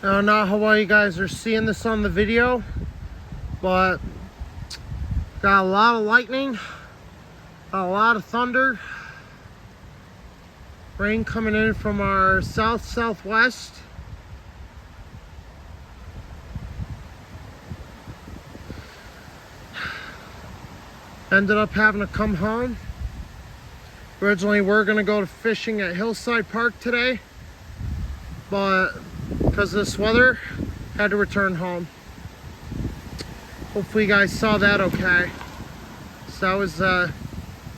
I don't know how well you guys are seeing this on the video, but got a lot of lightning, a lot of thunder, rain coming in from our southwest. Ended up having to come home. Originally we were gonna go to fishing at Hillside Park today, but because of this weather, had to return home. Hopefully you guys saw that okay. So that was a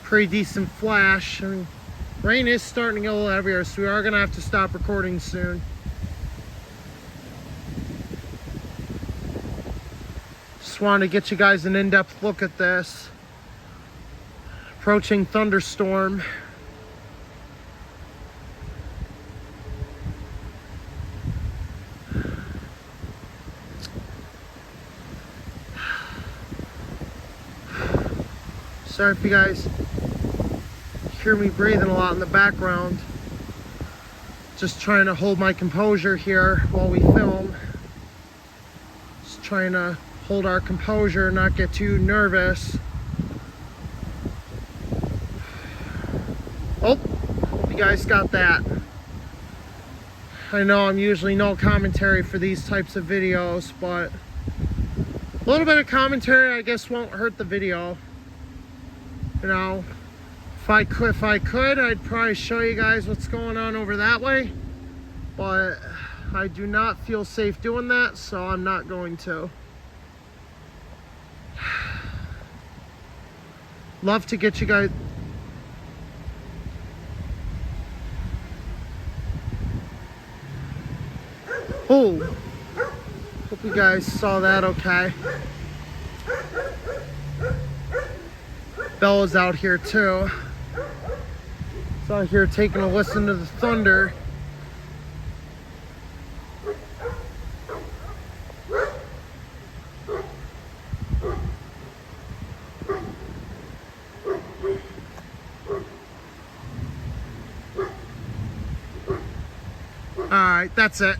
pretty decent flash. And rain is starting to get a little heavier, so we are gonna have to stop recording soon. Just wanted to get you guys an in-depth look at this. Approaching thunderstorm. Sorry if you guys hear me breathing a lot in the background. Just trying to hold my composure here while we film. Just trying to hold our composure, not get too nervous. Oh, hope you guys got that. I know I'm usually no commentary for these types of videos, but a little bit of commentary I guess won't hurt the video. You know, if I could, I'd probably show you guys what's going on over that way, but I do not feel safe doing that, so I'm not going to. Love to get you guys. Oh, hope you guys saw that okay. Bella's out here too. It's out here taking a listen to the thunder. All right, that's it.